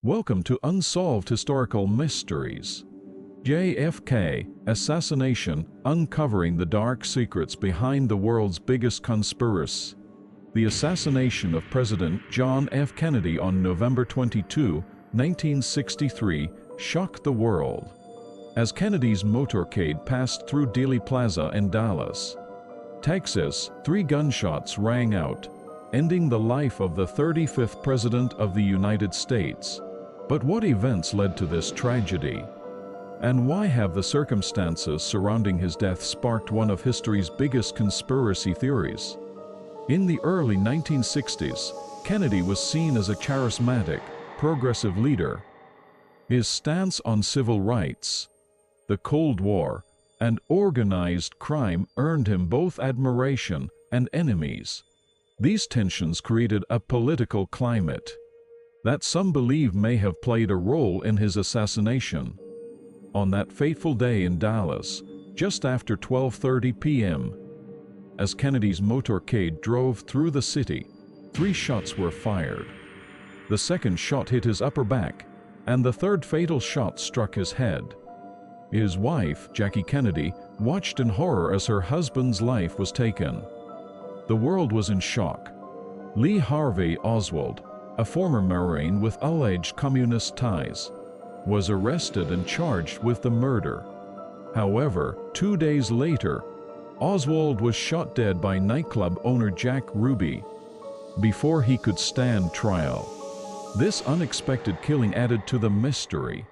Welcome to Unsolved Historical Mysteries. JFK Assassination, uncovering the dark secrets behind the world's biggest conspiracy. The assassination of President John F. Kennedy on November 22, 1963, shocked the world. As Kennedy's motorcade passed through Dealey Plaza in Dallas, Texas, 3 gunshots rang out, ending the life of the 35th President of the United States. But what events led to this tragedy? And why have the circumstances surrounding his death sparked one of history's biggest conspiracy theories? In the early 1960s, Kennedy was seen as a charismatic, progressive leader. His stance on civil rights, the Cold War, and organized crime earned him both admiration and enemies. These tensions created a political climate that some believe may have played a role in his assassination. On that fateful day in Dallas, just after 12:30 p.m., as Kennedy's motorcade drove through the city, 3 shots were fired. The second shot hit his upper back, and the third fatal shot struck his head. His wife, Jackie Kennedy, watched in horror as her husband's life was taken. The world was in shock. Lee Harvey Oswald, a former Marine with alleged communist ties, was arrested and charged with the murder. However, 2 days later, Oswald was shot dead by nightclub owner Jack Ruby before he could stand trial. This unexpected killing added to the mystery,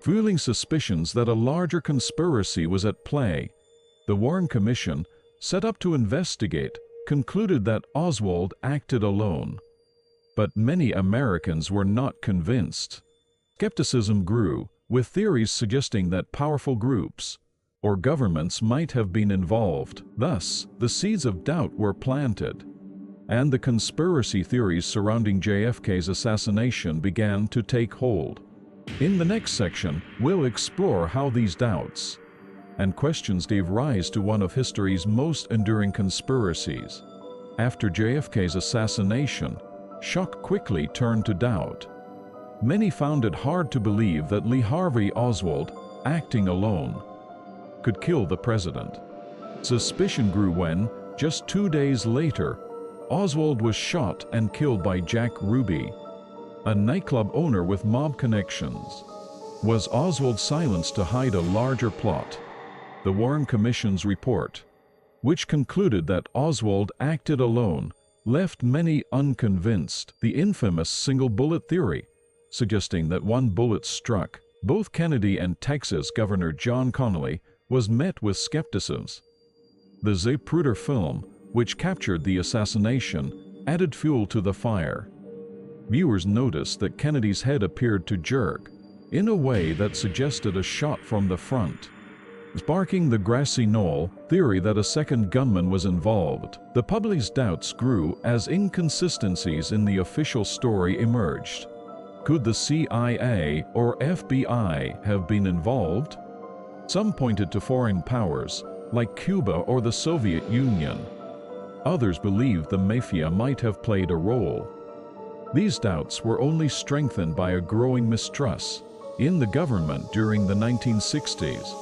fueling suspicions that a larger conspiracy was at play. The Warren Commission, set up to investigate, concluded that Oswald acted alone. But many Americans were not convinced. Skepticism grew, with theories suggesting that powerful groups or governments might have been involved. Thus, the seeds of doubt were planted, and the conspiracy theories surrounding JFK's assassination began to take hold. In the next section, we'll explore how these doubts and questions gave rise to one of history's most enduring conspiracies. After JFK's assassination, shock quickly turned to doubt. Many found it hard to believe that Lee Harvey Oswald, acting alone, could kill the president. Suspicion grew when, just 2 days later, Oswald was shot and killed by Jack Ruby, a nightclub owner with mob connections. Was Oswald silenced to hide a larger plot? The Warren Commission's report, which concluded that Oswald acted alone, left many unconvinced. The infamous single bullet theory, suggesting that one bullet struck both Kennedy and Texas Governor John Connally, was met with skepticism. The Zapruder film, which captured the assassination, added fuel to the fire. Viewers noticed that Kennedy's head appeared to jerk in a way that suggested a shot from the front, sparking the grassy knoll theory that a second gunman was involved. The public's doubts grew as inconsistencies in the official story emerged. Could the CIA or FBI have been involved? Some pointed to foreign powers, like Cuba or the Soviet Union. Others believed the Mafia might have played a role. These doubts were only strengthened by a growing mistrust in the government during the 1960s.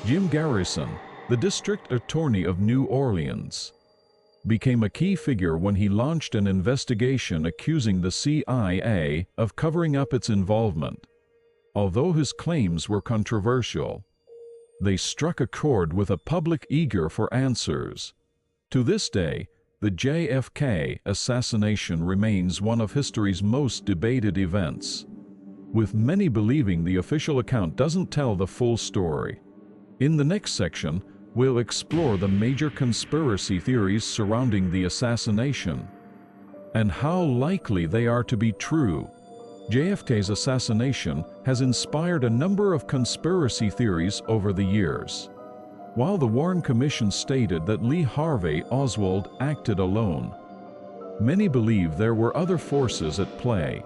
Jim Garrison, the district attorney of New Orleans, became a key figure when he launched an investigation accusing the CIA of covering up its involvement. Although his claims were controversial, they struck a chord with a public eager for answers. To this day, the JFK assassination remains one of history's most debated events, with many believing the official account doesn't tell the full story. In the next section, we'll explore the major conspiracy theories surrounding the assassination and how likely they are to be true. JFK's assassination has inspired a number of conspiracy theories over the years. While the Warren Commission stated that Lee Harvey Oswald acted alone, many believe there were other forces at play.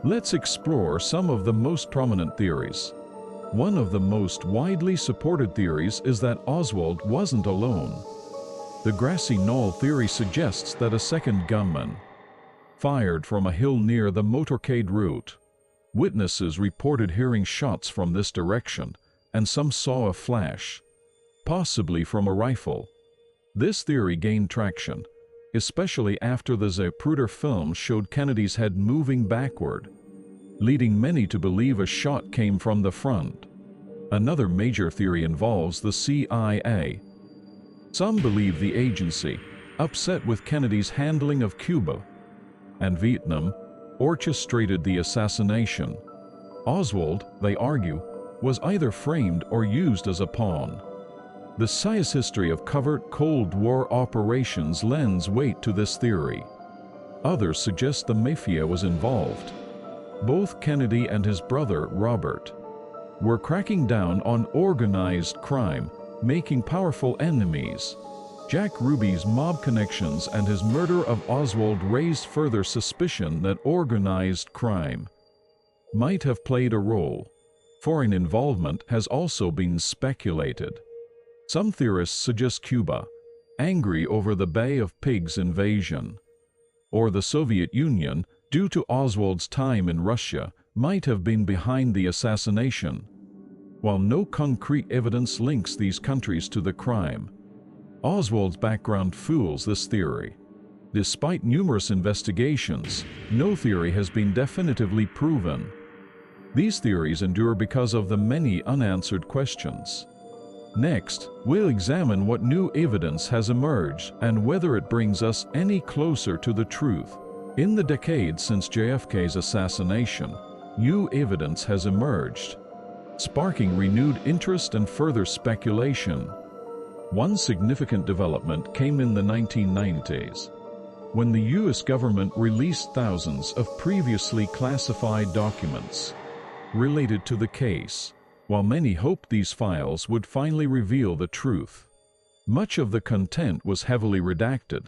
Let's explore some of the most prominent theories. One of the most widely supported theories is that Oswald wasn't alone. The grassy knoll theory suggests that a second gunman fired from a hill near the motorcade route. Witnesses reported hearing shots from this direction, and some saw a flash, possibly from a rifle. This theory gained traction, especially after the Zapruder film showed Kennedy's head moving backward, leading many to believe a shot came from the front. Another major theory involves the CIA. Some believe the agency, upset with Kennedy's handling of Cuba and Vietnam, orchestrated the assassination. Oswald, they argue, was either framed or used as a pawn. The SIA's history of covert Cold War operations lends weight to this theory. Others suggest the Mafia was involved. Both Kennedy and his brother, Robert, were cracking down on organized crime, making powerful enemies. Jack Ruby's mob connections and his murder of Oswald raised further suspicion that organized crime might have played a role. Foreign involvement has also been speculated. Some theorists suggest Cuba, angry over the Bay of Pigs invasion, or the Soviet Union, due to Oswald's time in Russia, might have been behind the assassination. While no concrete evidence links these countries to the crime, Oswald's background fuels this theory. Despite numerous investigations, no theory has been definitively proven. These theories endure because of the many unanswered questions. Next, we'll examine what new evidence has emerged and whether it brings us any closer to the truth. In the decades since JFK's assassination, new evidence has emerged, sparking renewed interest and further speculation. One significant development came in the 1990s, when the U.S. government released thousands of previously classified documents related to the case. While many hoped these files would finally reveal the truth, much of the content was heavily redacted,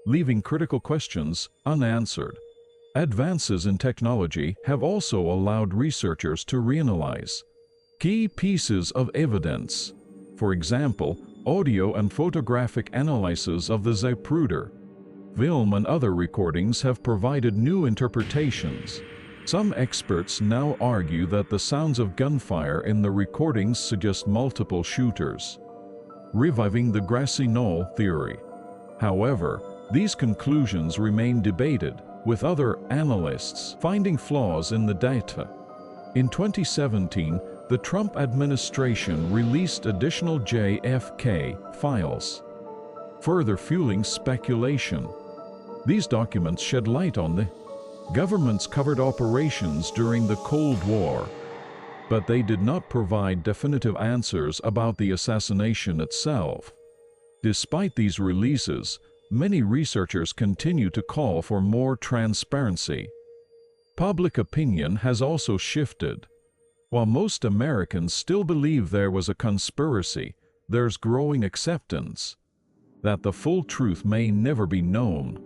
leaving critical questions unanswered. Advances in technology have also allowed researchers to reanalyze key pieces of evidence. For example, audio and photographic analysis of the Zapruder film and other recordings have provided new interpretations. Some experts now argue that the sounds of gunfire in the recordings suggest multiple shooters, reviving the grassy knoll theory. However, these conclusions remain debated, with other analysts finding flaws in the data. In 2017, the Trump administration released additional JFK files, further fueling speculation. These documents shed light on the government's covert operations during the Cold War, but they did not provide definitive answers about the assassination itself. Despite these releases, many researchers continue to call for more transparency. Public opinion has also shifted. While most Americans still believe there was a conspiracy, there's growing acceptance that the full truth may never be known.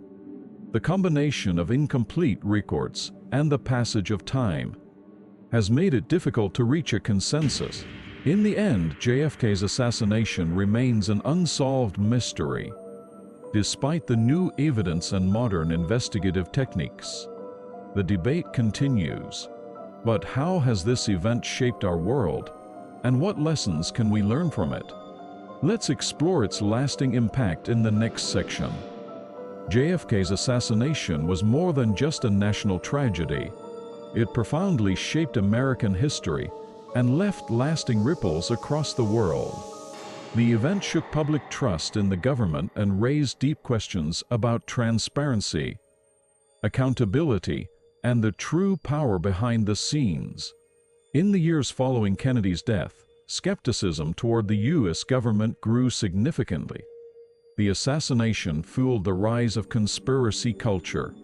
The combination of incomplete records and the passage of time has made it difficult to reach a consensus. In the end, JFK's assassination remains an unsolved mystery. Despite the new evidence and modern investigative techniques, the debate continues. But how has this event shaped our world, and what lessons can we learn from it? Let's explore its lasting impact in the next section. JFK's assassination was more than just a national tragedy. It profoundly shaped American history and left lasting ripples across the world. The event shook public trust in the government and raised deep questions about transparency, accountability, and the true power behind the scenes. In the years following Kennedy's death, skepticism toward the U.S. government grew significantly. The assassination fueled the rise of conspiracy culture,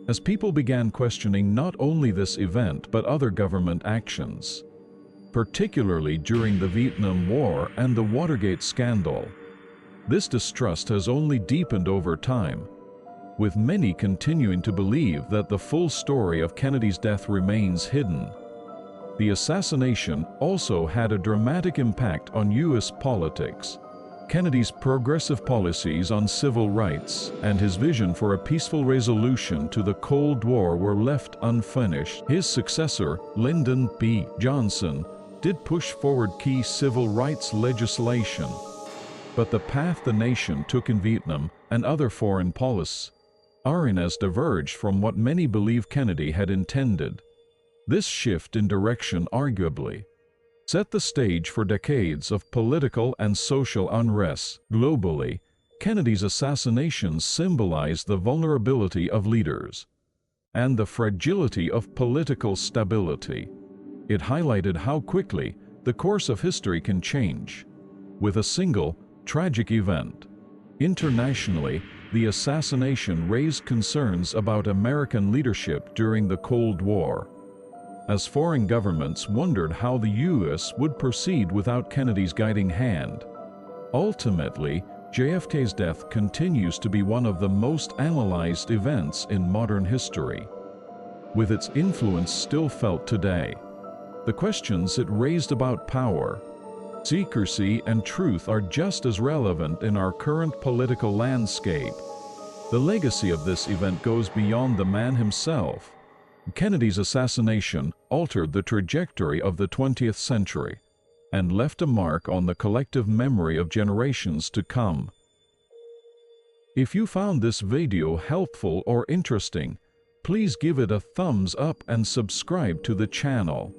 as people began questioning not only this event but other government actions, particularly during the Vietnam War and the Watergate scandal. This distrust has only deepened over time, with many continuing to believe that the full story of Kennedy's death remains hidden. The assassination also had a dramatic impact on U.S. politics. Kennedy's progressive policies on civil rights and his vision for a peaceful resolution to the Cold War were left unfinished. His successor, Lyndon B. Johnson, did push forward key civil rights legislation. But the path the nation took in Vietnam and other foreign policy arenas diverged from what many believe Kennedy had intended. This shift in direction arguably set the stage for decades of political and social unrest. Globally, Kennedy's assassination symbolized the vulnerability of leaders and the fragility of political stability. It highlighted how quickly the course of history can change with a single tragic event. Internationally, the assassination raised concerns about American leadership during the Cold War, as foreign governments wondered how the U.S. would proceed without Kennedy's guiding hand. Ultimately, JFK's death continues to be one of the most analyzed events in modern history, with its influence still felt today. The questions it raised about power, secrecy, and truth are just as relevant in our current political landscape. The legacy of this event goes beyond the man himself. Kennedy's assassination altered the trajectory of the 20th century and left a mark on the collective memory of generations to come. If you found this video helpful or interesting, please give it a thumbs up and subscribe to the channel.